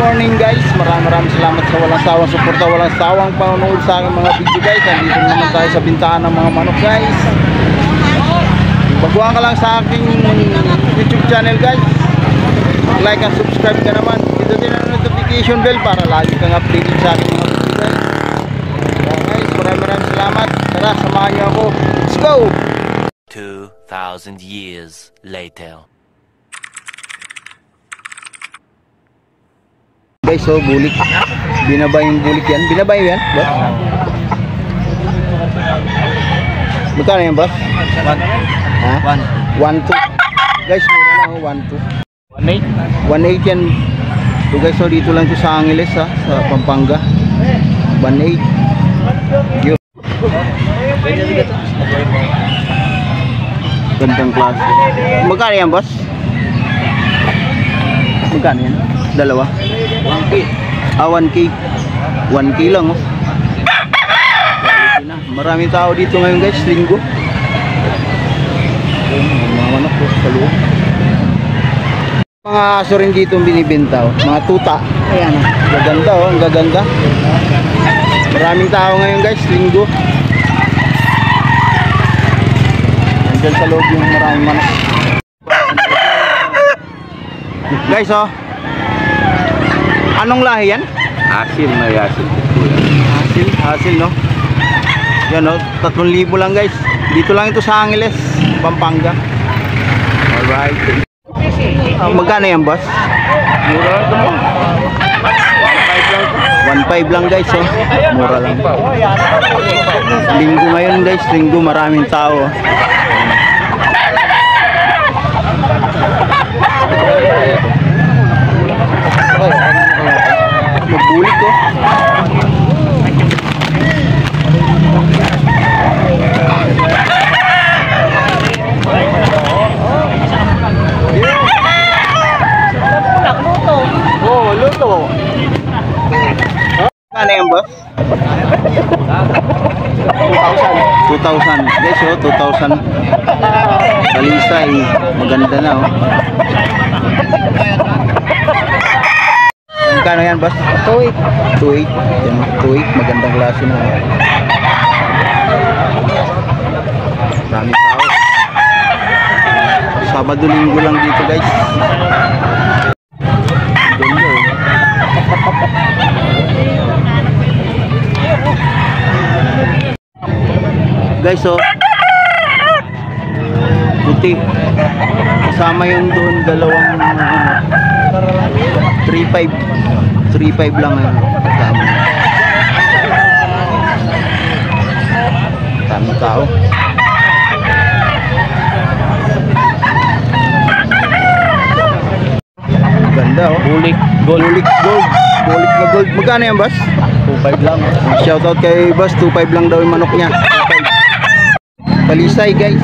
morning guys, maraming salamat sa walang sawang suporta, walang sawang panonood sa aking mga video guys. Nandito naman tayo sa bintahan ng mga manok guys. Baguhan ka lang sa aking YouTube channel guys, like and subscribe ka naman. Dito din ang notification bell para lagi kang updated sa aking mga video guys. Kaya guys, maraming salamat. Tara, samahan niyo ako. Let's go! 2,000 years later. Guys, so bulik. Binaba yung bulik yan. Binaba yan, boss? Magkano yan, boss? 1. Ha? 1. 1, 2. Guys, mura lang, 1, 2. 1.8. 1.8 yan. So guys, so dito lang ito sa Angeles, ha? Sa Pampanga. 1.8. Yun. Gandang klase. Magkano yan, boss? Magkano yan? Dalawa? 1K. 1K. 1K lang, oh. Quality na. Maraming tao dito ngayon guys, linggo. Mga manok po sa loob. Mga aso rin dito binibenta, oh. Mga tuta. Ayan, oh. Gaganda, oh. Ang gaganda. Maraming tao ngayon guys, linggo. Nandyan sa loob yung maraming manok. Guys, oh. Anong lahi yan? Asil na yasil. Hasil no? Yan o, 3,000 lang guys. Dito lang ito sa Angeles, Pampanga. Alright. Magkano yan, boss? Mura ito mo. 1.5 lang guys, oh. Mura lang. Linggo ngayon guys, linggo, maraming tao. Magbulik ko. Oh, luto. Ano yan, boss? 2,000. Guys, oh, 2,000. Balisay. Maganda na, oh. Magkano yan, boss? 2.8. 2.8. Yan, 2.8. Magandang klase na. Dami tao. Sabado linggo lang dito, guys. Ganda, oh. Guys, oh. Puti. Kasama yung doon dalawang 3.5 lang yun. Dami tao. Ganda, oh. Bulik gold. Bulik na gold. Magkano yan, boss? 2.5 lang. Shoutout kay boss, 2.5 lang daw yung manok niya. 2.5. Balisay guys.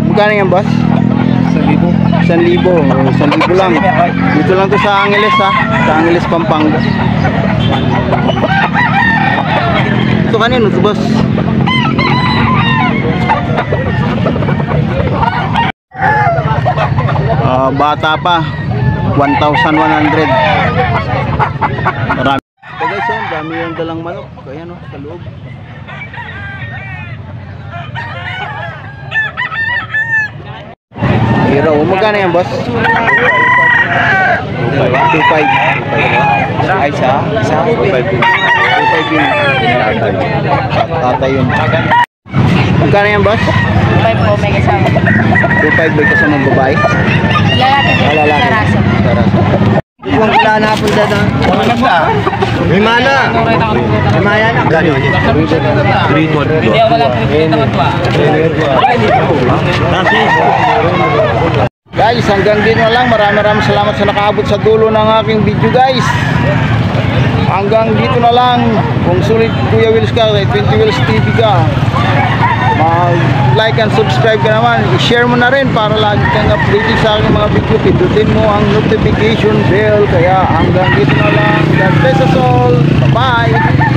Magkano yan, boss? 1,000. 1,000 lang. Dito lang to sa Angeles, ha. Sa Angeles, Pampanga. Ito kanino to, boss? Bata pa. 1,100. Marami. So guys, oh, dami yung dalang manok. Ayan, oh, sa loob. Hero, magkano yan, boss? 2.5. Ay, isa? 2.5 yun. Tatay yun. Magkano yan, boss? 2.5 po, may kasama. 2.5 may kasama babae? Lalaki po. Lalaki. Sarasa. Kung kailangan na po dito. May mana. May maya na. Gano'n yun? 3.1. Hindi ako lang naman po. Guys, hanggang dito na lang. Maraming salamat sa nakaabot sa dulo ng aking video guys. Hanggang dito na lang. Kung sulit Kuya Wills ka, 20 Wills TV ka, like and subscribe ka naman. I-share mo na rin para lagi kang updated sa aking mga video. Pindutin mo ang notification bell. Kaya hanggang dito na lang. God bless us all. Bye-bye.